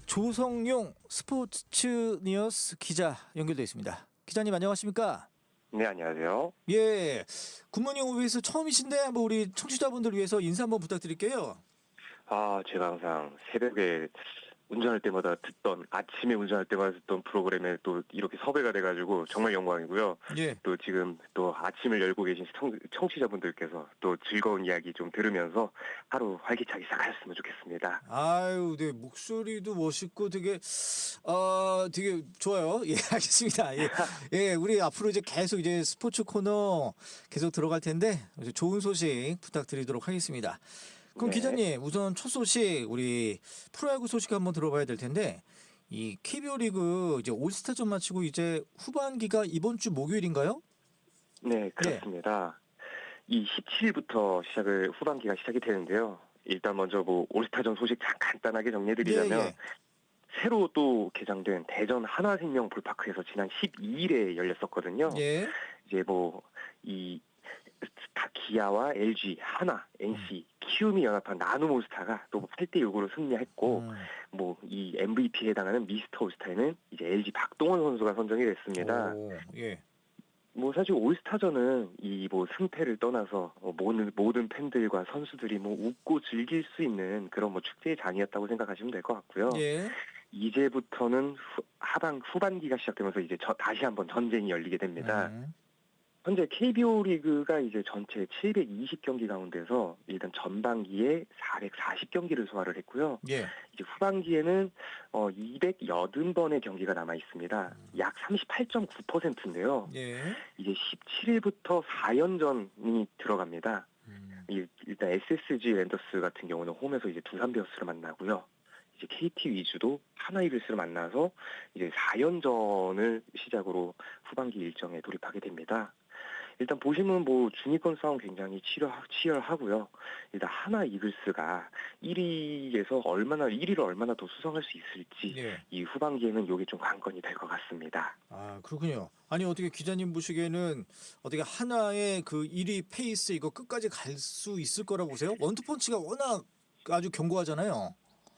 조성용 스포츠 뉴스 기자 연결되어 있습니다. 기자님 안녕하십니까? 네, 안녕하세요. 예, 굿모닝 오브에서 처음이신데 뭐 우리 청취자분들 위해서 인사 한번 부탁드릴게요. 제가 항상 새벽에 운전할 때마다 아침에 운전할 때마다 듣던 프로그램에 또 이렇게 섭외가 돼가지고 정말 영광이고요. 예. 또 지금 또 아침을 열고 계신 청취자분들께서 또 즐거운 이야기 좀 들으면서 하루 활기차게 시작하셨으면 좋겠습니다. 아유, 네, 목소리도 멋있고 되게 좋아요. 예, 알겠습니다. 예, 예, 우리 앞으로 이제 계속 이제 스포츠 코너 계속 들어갈 텐데 이제 좋은 소식 부탁드리도록 하겠습니다. 그럼 네. 기자님 우선 첫 소식 우리 프로야구 소식 한번 들어봐야 될 텐데 이 KBO 리그 이제 올스타전 마치고 이제 후반기가 이번 주 목요일인가요? 네, 그렇습니다. 이 17일부터 후반기가 시작이 되는데요. 일단 먼저 올스타전 소식 간단하게 정리해드리자면 예, 예. 새로 또 개장된 대전 한화생명 볼파크에서 지난 12일에 열렸었거든요. 예. 이제 기아와 LG, 하나, NC, 키움이 연합한 나눔 올스타가 또 8대6으로 승리했고, 이 MVP에 해당하는 미스터 올스타에는 이제 LG 박동원 선수가 선정이 됐습니다. 오, 예. 사실 올스타전은 승패를 떠나서 모든 팬들과 선수들이 웃고 즐길 수 있는 그런 축제의 장이었다고 생각하시면 될 것 같고요. 예. 이제부터는 후반기가 시작되면서 이제 다시 한번 전쟁이 열리게 됩니다. 현재 KBO 리그가 이제 전체 720경기 가운데서 일단 전반기에 440경기를 소화를 했고요. 예. 이제 후반기에는 280번의 경기가 남아 있습니다. 약 38.9%인데요. 예. 이제 17일부터 4연전이 들어갑니다. 일단 SSG 랜더스 같은 경우는 홈에서 이제 두산 베어스를 만나고요. 이제 KT 위즈도 하나 이글스를 만나서 이제 4연전을 시작으로 후반기 일정에 돌입하게 됩니다. 일단 보시면 중위권 싸움 굉장히 치열하고요. 일단 하나 이글스가 1위를 얼마나 더 수성할 수 있을지 예. 이 후반기에는 이게 좀 관건이 될 것 같습니다. 아, 그렇군요. 아니 어떻게 기자님 보시기에는 어떻게 하나의 그 1위 페이스 이거 끝까지 갈 수 있을 거라고 보세요? 원투펀치가 워낙 아주 견고하잖아요.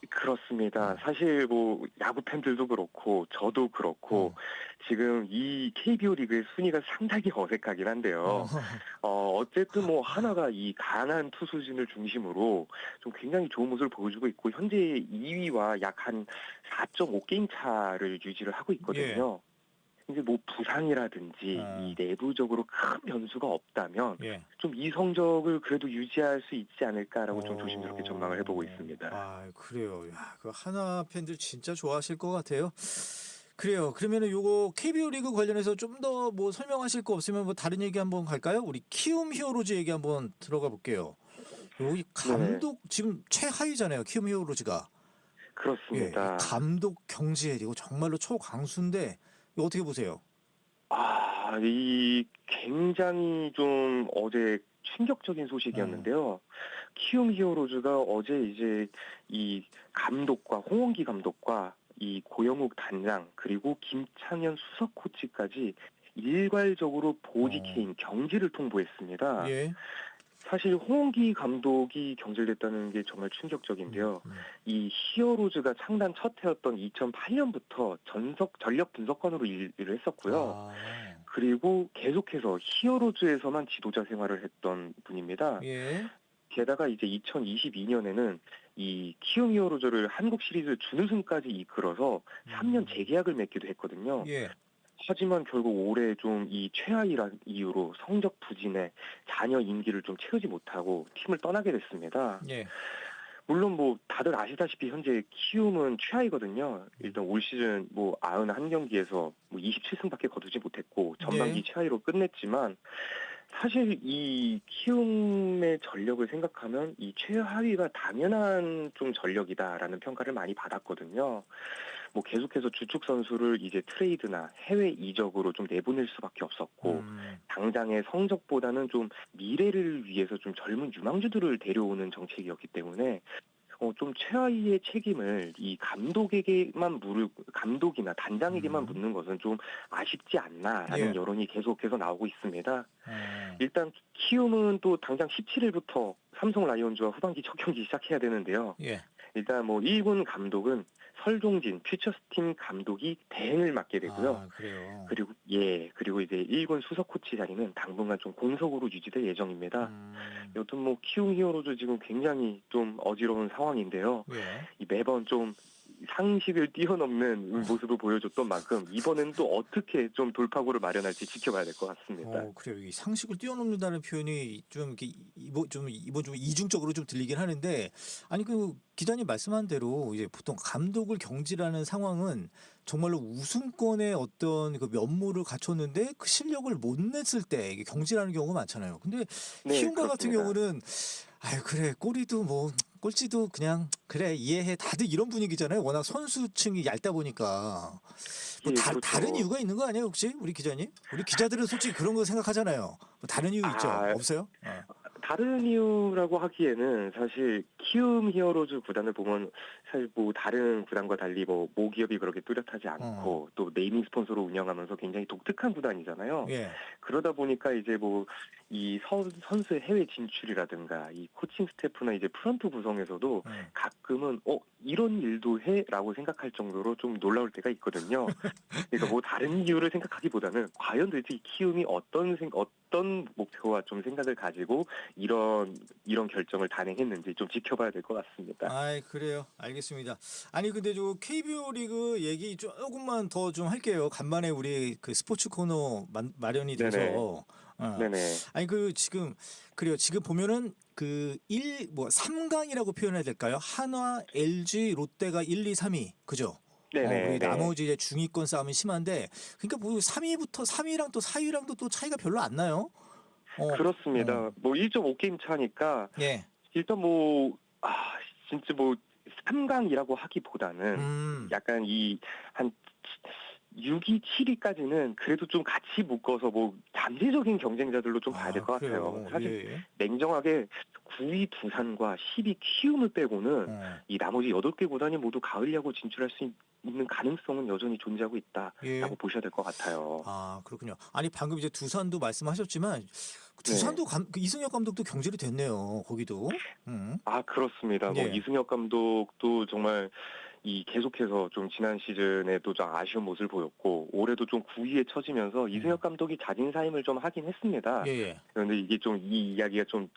그렇습니다. 사실 야구 팬들도 그렇고 저도 그렇고 지금 이 KBO 리그의 순위가 상당히 어색하긴 한데요. 어쨌든 하나가 이 강한 투수진을 중심으로 좀 굉장히 좋은 모습을 보여주고 있고 현재 2위와 약 한 4.5게임 차를 유지를 하고 있거든요. 이제 부상이라든지 이 내부적으로 큰 변수가 없다면 예. 좀 이 성적을 그래도 유지할 수 있지 않을까라고 좀 조심스럽게 전망을 해보고 있습니다. 아, 그래요. 야, 그 하나 팬들 진짜 좋아하실 것 같아요. 그래요. 그러면은 요거 KBO 리그 관련해서 좀 더 설명하실 거 없으면 다른 얘기 한번 갈까요? 우리 키움 히어로즈 얘기 한번 들어가 볼게요. 여기 감독 지금 최하위잖아요. 키움 히어로즈가. 그렇습니다. 예, 감독 경질 이거 정말로 초강수인데 이거 어떻게 보세요? 이 굉장히 좀 어제 충격적인 소식이었는데요. 키움 히어로즈가 어제 이제 이 감독과 홍원기 감독과 이 고영욱 단장 그리고 김창현 수석 코치까지 일괄적으로 보직해임 경질을 통보했습니다. 예. 사실 홍원기 감독이 경질됐다는 게 정말 충격적인데요. 이 히어로즈가 창단 첫 해였던 2008년부터 전력 분석관으로 일을 했었고요. 그리고 계속해서 히어로즈에서만 지도자 생활을 했던 분입니다. 예. 게다가 이제 2022년에는 이 키움 히어로즈를 한국 시리즈 준우승까지 이끌어서 3년 재계약을 맺기도 했거든요. 예. 하지만 결국 올해 좀 이 최하위란 이유로 성적 부진에 잔여 임기를 좀 채우지 못하고 팀을 떠나게 됐습니다. 예. 물론 다들 아시다시피 현재 키움은 최하위거든요. 일단 올 시즌 91경기에서 27승밖에 거두지 못했고 전반기 최하위로 끝냈지만 사실 이 키움의 전력을 생각하면 이 최하위가 당연한 좀 전력이다라는 평가를 많이 받았거든요. 계속해서 주축 선수를 이제 트레이드나 해외 이적으로 좀 내보낼 수밖에 없었고 당장의 성적보다는 좀 미래를 위해서 좀 젊은 유망주들을 데려오는 정책이었기 때문에 좀 최하위의 책임을 이 감독이나 단장에게만 묻는 것은 좀 아쉽지 않나라는 여론이 계속해서 나오고 있습니다. 일단 키움은 또 당장 17일부터 삼성 라이온즈와 후반기 첫 경기 시작해야 되는데요. 일단 1군 감독은 설종진 퓨처스팀 감독이 대행을 맡게 되고요. 아, 그래요. 그리고 이제 1군 수석 코치 자리는 당분간 좀 공석으로 유지될 예정입니다. 여튼 뭐 키움 히어로즈 지금 굉장히 좀 어지러운 상황인데요. 예. 이 매번 좀 상식을 뛰어넘는 모습을 보여줬던 만큼 이번엔 또 어떻게 좀 돌파구를 마련할지 지켜봐야 될 것 같습니다. 그래요. 이 상식을 뛰어넘는다는 표현이 좀 이렇게 이번 좀 이중적으로 좀 들리긴 하는데, 아니 그 기자님 말씀한 대로 이제 보통 감독을 경질하는 상황은 정말로 우승권의 어떤 그 면모를 갖췄는데 그 실력을 못 냈을 때 이게 경질하는 경우가 많잖아요. 근데 네, 키움과 같은 그렇습니다. 경우는 아유 그래 꼬리도 뭐 꼴찌도 그냥 그래 이해해, 다들 이런 분위기잖아요. 워낙 선수층이 얇다 보니까 뭐 예, 그렇죠. 다른 이유가 있는 거 아니에요 혹시 우리 기자님? 우리 기자들은 솔직히 그런 거 생각하잖아요. 뭐 다른 이유 있죠? 아, 없어요? 다른 이유라고 하기에는 사실 키움 히어로즈 구단을 보면 사실 뭐 다른 구단과 달리 뭐 모기업이 그렇게 뚜렷하지 않고 또 네이밍 스폰서로 운영하면서 굉장히 독특한 구단이잖아요. 예. 그러다 보니까 이제 뭐 이 선수의 해외 진출이라든가 이 코칭 스태프나 이제 프런트 구성에서도 가끔은 이런 일도 해라고 생각할 정도로 좀 놀라울 때가 있거든요. 그러니까 뭐 다른 이유를 생각하기보다는 과연 도대체 이 키움이 어떤 목표와 좀 생각을 가지고 이런 결정을 단행했는지 좀 지켜봐야 될 것 같습니다. 아이 그래요. 알겠습니다. 아니 근데 저 KBO 리그 얘기 조금만 더 좀 할게요. 간만에 우리 그 스포츠 코너 마련이 네네. 돼서. 네네. 아니 그 지금 그래요. 지금 보면은 그 3강이라고 표현해야 될까요? 한화, LG, 롯데가 1, 2, 3위. 그죠? 네네. 우리 네. 나머지 이제 중위권 싸움이 심한데, 그러니까 뭐 3위랑 또 4위랑도 또 차이가 별로 안 나요. 그렇습니다. 뭐 1.5게임 차니까 예. 일단 뭐 진짜 뭐 3강이라고 하기보다는 약간 한 6위, 7위까지는 그래도 좀 같이 묶어서 뭐 잠재적인 경쟁자들로 좀 봐야 될 것 같아요. 그래요. 사실 예. 냉정하게 9위 두산과 10위 키움을 빼고는 이 나머지 8개 구단이 모두 가을 야구 진출할 수 있는 가능성은 여전히 존재하고 있다라고 예. 보셔야 될 것 같아요. 아, 그렇군요. 아니 방금 이제 두산도 말씀하셨지만 네. 두산도 그 이승엽 감독도 경질이 됐네요. 거기도. 그렇습니다. 뭐 예. 이승엽 감독도 정말 계속해서 좀 지난 시즌에도 좀 아쉬운 모습을 보였고 올해도 좀 9위에 처지면서 이승엽 감독이 자진사임을 좀 하긴 했습니다. 예. 그런데 이게 좀 이 이야기가 좀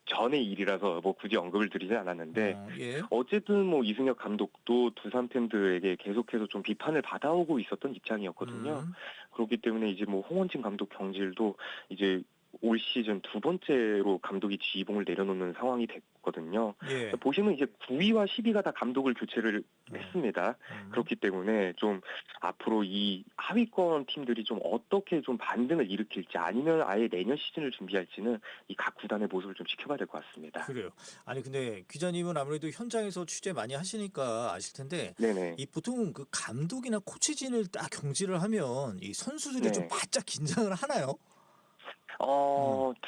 전의 일이라서 뭐 굳이 언급을 드리지 않았는데 예. 어쨌든 뭐 이승엽 감독도 두산 팬들에게 계속해서 좀 비판을 받아오고 있었던 입장이었거든요. 그렇기 때문에 이제 뭐 홍원진 감독 경질도 이제 올 시즌 두 번째로 감독이 지휘봉을 내려놓는 상황이 됐거든요. 예. 보시면 이제 9위와 10위가 다 감독을 교체를 했습니다. 그렇기 때문에 좀 앞으로 이 하위권 팀들이 좀 어떻게 좀 반등을 일으킬지 아니면 아예 내년 시즌을 준비할지는 이 각 구단의 모습을 좀 지켜봐야 될 것 같습니다. 그래요. 아니 근데 기자님은 아무래도 현장에서 취재 많이 하시니까 아실 텐데, 네네. 이 보통 그 감독이나 코치진을 딱 경질을 하면 이 선수들이 좀 네. 바짝 긴장을 하나요?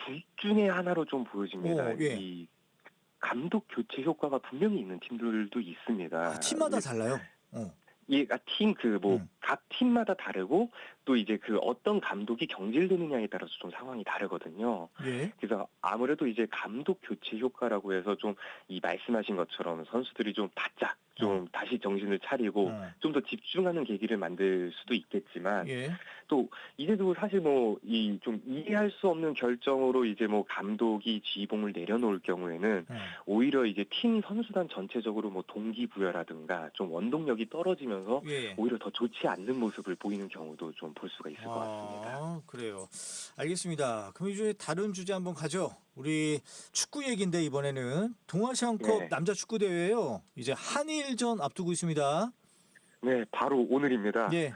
둘 중에 하나로 좀 보여집니다. 예. 이 감독 교체 효과가 분명히 있는 팀들도 있습니다. 팀마다 달라요. 각 팀마다 다르고 또 이제 그 어떤 감독이 경질되느냐에 따라서 좀 상황이 다르거든요. 예. 그래서 아무래도 이제 감독 교체 효과라고 해서 좀 이 말씀하신 것처럼 선수들이 좀 바짝 좀 다시 정신을 차리고 좀 더 집중하는 계기를 만들 수도 있겠지만 예. 또 이제도 사실 뭐 이 좀 이해할 수 없는 결정으로 이제 뭐 감독이 지휘봉을 내려놓을 경우에는 오히려 이제 팀 선수단 전체적으로 뭐 동기부여라든가 좀 원동력이 떨어지면서 예. 오히려 더 좋지 않는 모습을 보이는 경우도 좀 볼 수가 있을 것 같습니다. 그래요. 알겠습니다. 그럼 이제 다른 주제 한번 가죠. 우리 축구 얘기인데 이번에는 동아시안컵 네. 남자 축구 대회예요. 이제 한일전 앞두고 있습니다. 네, 바로 오늘입니다. 예.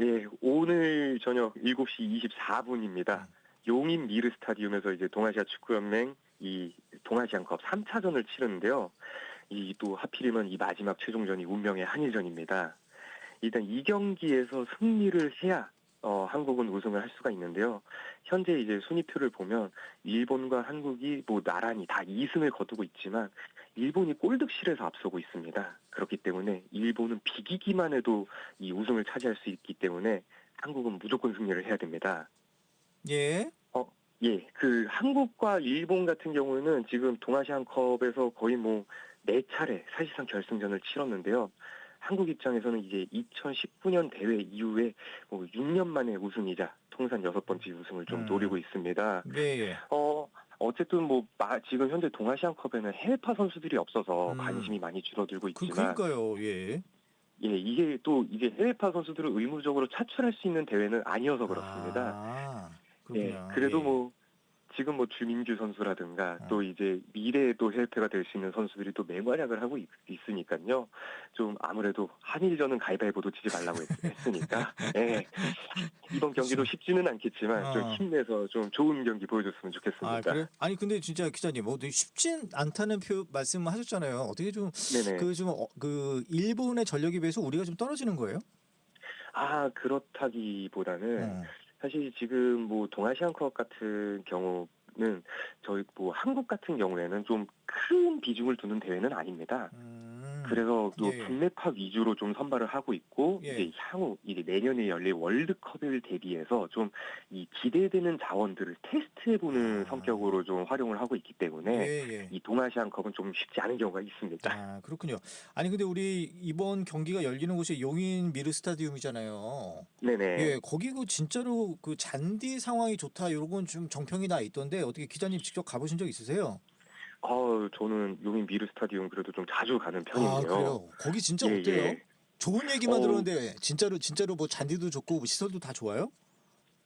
예, 오늘 저녁 7시 24분입니다. 용인 미르 스타디움에서 이제 동아시아 축구연맹 이 동아시안컵 3차전을 치르는데요. 이 또 하필이면 이 마지막 최종전이 운명의 한일전입니다. 일단 이 경기에서 승리를 해야 한국은 우승을 할 수가 있는데요. 현재 이제 순위표를 보면 일본과 한국이 뭐 나란히 다 2승을 거두고 있지만 일본이 골득실에서 앞서고 있습니다. 그렇기 때문에 일본은 비기기만 해도 이 우승을 차지할 수 있기 때문에 한국은 무조건 승리를 해야 됩니다. 예. 예, 그 한국과 일본 같은 경우는 지금 동아시안컵에서 거의 뭐 4차례 사실상 결승전을 치렀는데요. 한국 입장에서는 이제 2019년 대회 이후에 뭐 6년 만에 우승이자 통산 6번째 우승을 좀 노리고 있습니다. 예, 예. 어쨌든 뭐 지금 현재 동아시안컵에는 해외파 선수들이 없어서 음. 관심이 많이 줄어들고 있지만 그러니까요. 예. 예, 이게 또 이제 해외파 선수들을 의무적으로 차출할 수 있는 대회는 아니어서 그렇습니다. 아, 예, 그렇구나. 그래도 예. 뭐 지금 뭐 주민규 선수라든가 어. 또 이제 미래에 또 해외패가 될 수 있는 선수들이 또 맹활약을 하고 있으니까요. 좀 아무래도 한일전은 가위바위보도 치지 말라고 했으니까 예, 이번 경기도 그렇죠. 쉽지는 않겠지만 좀 어. 힘내서 좀 좋은 경기 보여줬으면 아, 좋겠습니다. 그래요? 아니 근데 진짜 기자님 되게 쉽진 않다는 말씀하셨잖아요. 어떻게 좀 네네. 그 일본의 전력에 비해서 우리가 좀 떨어지는 거예요? 그렇다기보다는 어. 사실 지금 뭐 동아시안컵 같은 경우는 저희 뭐 한국 같은 경우에는 좀 큰 비중을 두는 대회는 아닙니다. 그래서 또 예, 예. 국내파 위주로 좀 선발을 하고 있고 예. 이제 향후 이제 내년에 열릴 월드컵을 대비해서 좀 이 기대되는 자원들을 테스트해보는 성격으로 좀 활용을 하고 있기 때문에 예, 예. 이 동아시안컵은 좀 쉽지 않은 경우가 있습니다. 아, 그렇군요. 아니 근데 우리 이번 경기가 열리는 곳이 용인 미르 스타디움이잖아요. 네네. 예, 거기 그 진짜로 그 잔디 상황이 좋다 요런 좀 정평이 나 있던데 어떻게 기자님 직접 가보신 적 있으세요? 저는 용인 미르 스타디움 그래도 좀 자주 가는 아, 편인데요. 그래요. 거기 진짜 예, 어때요? 예. 좋은 얘기만 어, 들었는데 진짜로 뭐 잔디도 좋고 뭐 시설도 다 좋아요?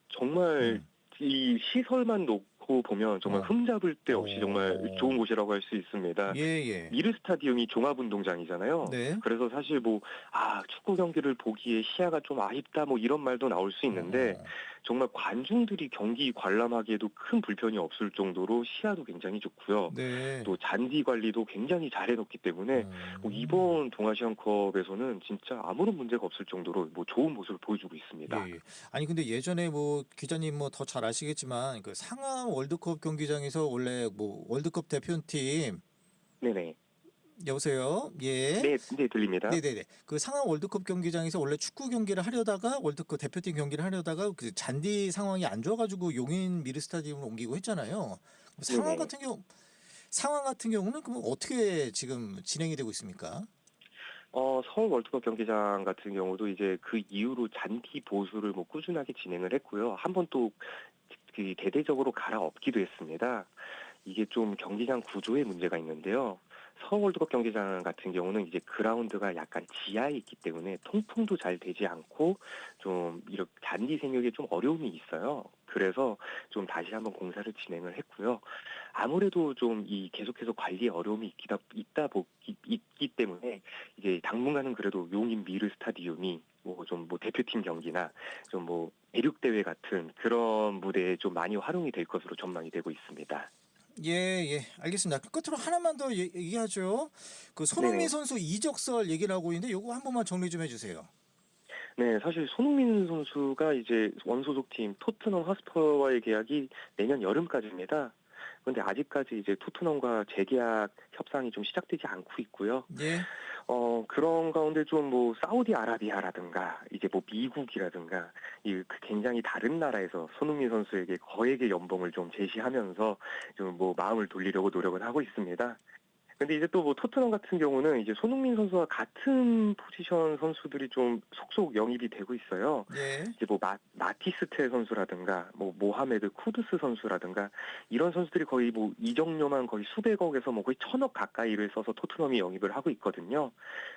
정말 음. 이 시설만 놓고 보면 정말 어. 흠잡을 데 없이 정말 좋은 어. 곳이라고 할 수 있습니다. 예, 예. 미르 스타디움이 종합운동장이잖아요. 네. 그래서 사실 뭐 축구 경기를 보기에 시야가 좀 아쉽다 뭐 이런 말도 나올 수 있는데 어. 정말 관중들이 경기 관람하기에도 큰 불편이 없을 정도로 시야도 굉장히 좋고요. 네. 또 잔디 관리도 굉장히 잘 해놓기 때문에 뭐 이번 동아시안컵에서는 진짜 아무런 문제가 없을 정도로 뭐 좋은 모습을 보여주고 있습니다. 예, 예. 아니 근데 예전에 뭐 기자님 뭐 더 잘 아시겠지만 그 상암 월드컵 경기장에서 원래 뭐 월드컵 대표팀 네네. 여보세요? 예. 네, 네, 들립니다. 네네네. 그 상암 월드컵 경기장에서 원래 축구 경기를 하려다가 월드컵 대표팀 경기를 하려다가 그 잔디 상황이 안 좋아가지고 용인 미르 스타디움으로 옮기고 했잖아요. 네네. 상황 같은 경우는 그럼 어떻게 지금 진행이 되고 있습니까? 서울 월드컵 경기장 같은 경우도 이제 그 이후로 잔디 보수를 뭐 꾸준하게 진행을 했고요. 한 번 또 그 대대적으로 갈아엎기도 했습니다. 이게 좀 경기장 구조에 문제가 있는데요. 서울 월드컵 경기장 같은 경우는 이제 그라운드가 약간 지하에 있기 때문에 통풍도 잘 되지 않고 좀 이렇게 잔디 생육에 좀 어려움이 있어요. 그래서 좀 다시 한번 공사를 진행을 했고요. 아무래도 좀 이 계속해서 관리에 어려움이 있기 때문에 이제 당분간은 그래도 용인 미르 스타디움이 뭐 대표팀 경기나 좀 뭐 대륙 대회 같은 그런 무대에 좀 많이 활용이 될 것으로 전망이 되고 있습니다. 예, 예, 알겠습니다. 끝으로 하나만 더 얘기하죠. 그 손흥민 네네. 선수 이적설 얘기를 하고 있는데 요거 한 번만 정리 좀 해주세요. 네, 사실 손흥민 선수가 이제 원소속팀 토트넘 하스퍼와의 계약이 내년 여름까지입니다. 그런데 아직까지 이제 토트넘과 재계약 협상이 좀 시작되지 않고 있고요. 예. 그런 가운데 좀 뭐 사우디아라비아라든가 이제 뭐 미국이라든가 굉장히 다른 나라에서 손흥민 선수에게 거액의 연봉을 좀 제시하면서 좀 뭐 마음을 돌리려고 노력을 하고 있습니다. 근데 이제 또 뭐 토트넘 같은 경우는 이제 손흥민 선수와 같은 포지션 선수들이 좀 속속 영입이 되고 있어요. 예. 이제 뭐 마티스테 선수라든가 뭐 모하메드 쿠두스 선수라든가 이런 선수들이 거의 뭐 이적료만 거의 수백억에서 뭐 거의 천억 가까이를 써서 토트넘이 영입을 하고 있거든요.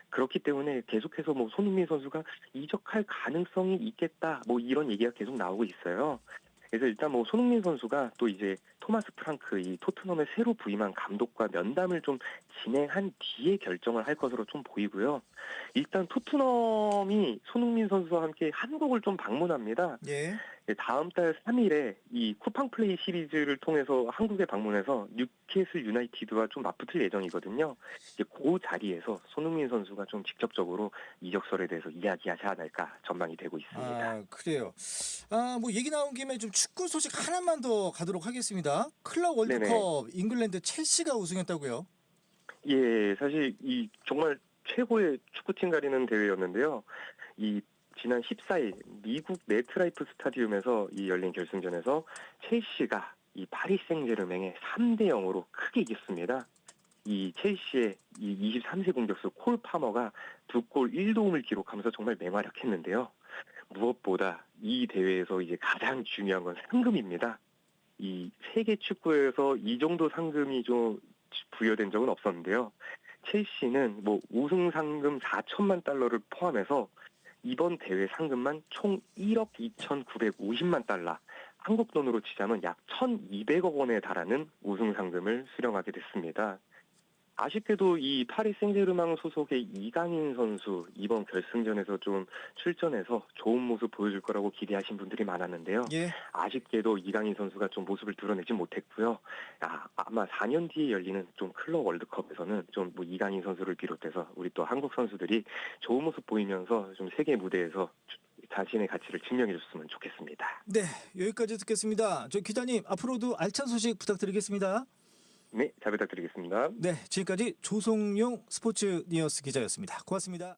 그렇기 때문에 계속해서 뭐 손흥민 선수가 이적할 가능성이 있겠다 뭐 이런 얘기가 계속 나오고 있어요. 그래서 일단 뭐 손흥민 선수가 또 이제 토마스 프랑크 이 토트넘에 새로 부임한 감독과 면담을 좀 진행한 뒤에 결정을 할 것으로 좀 보이고요. 일단 토트넘이 손흥민 선수와 함께 한국을 좀 방문합니다. 예. 다음 달 3일에 이 쿠팡 플레이 시리즈를 통해서 한국에 방문해서 뉴캐슬 유나이티드와 좀 맞붙을 예정이거든요. 이제 그 자리에서 손흥민 선수가 좀 직접적으로 이적설에 대해서 이야기하지 않을까 전망이 되고 있습니다. 아, 그래요. 아, 뭐 얘기 나온 김에 좀 축구 소식 하나만 더 가도록 하겠습니다. 클럽 네네. 월드컵 잉글랜드 첼시가 우승했다고요? 예, 사실 이 정말 최고의 축구팀 가리는 대회였는데요. 이 지난 14일 미국 메트라이프 스타디움에서 이 열린 결승전에서 첼시가 이 파리 생제르맹에 3대 0으로 크게 이겼습니다. 이 첼시의 이 23세 공격수 콜 파머가 2골 1도움을 기록하면서 정말 맹활약했는데요. 무엇보다 이 대회에서 이제 가장 중요한 건 상금입니다. 이 세계 축구에서 이 정도 상금이 좀 부여된 적은 없었는데요. 첼시는 뭐 우승 상금 4천만 달러를 포함해서 이번 대회 상금만 총 1억 2,950만 달러, 한국 돈으로 치자면 약 1,200억 원에 달하는 우승 상금을 수령하게 됐습니다. 아쉽게도 이 파리 생제르맹 소속의 이강인 선수 이번 결승전에서 좀 출전해서 좋은 모습 보여줄 거라고 기대하신 분들이 많았는데요. 예. 아쉽게도 이강인 선수가 좀 모습을 드러내지 못했고요. 아마 4년 뒤에 열리는 좀 클럽 월드컵에서는 좀 뭐 이강인 선수를 비롯해서 우리 또 한국 선수들이 좋은 모습 보이면서 좀 세계 무대에서 자신의 가치를 증명해줬으면 좋겠습니다. 네, 여기까지 듣겠습니다. 저 기자님 앞으로도 알찬 소식 부탁드리겠습니다. 네, 잘 부탁드리겠습니다. 네, 지금까지 조성용 스포츠 니어스 기자였습니다. 고맙습니다.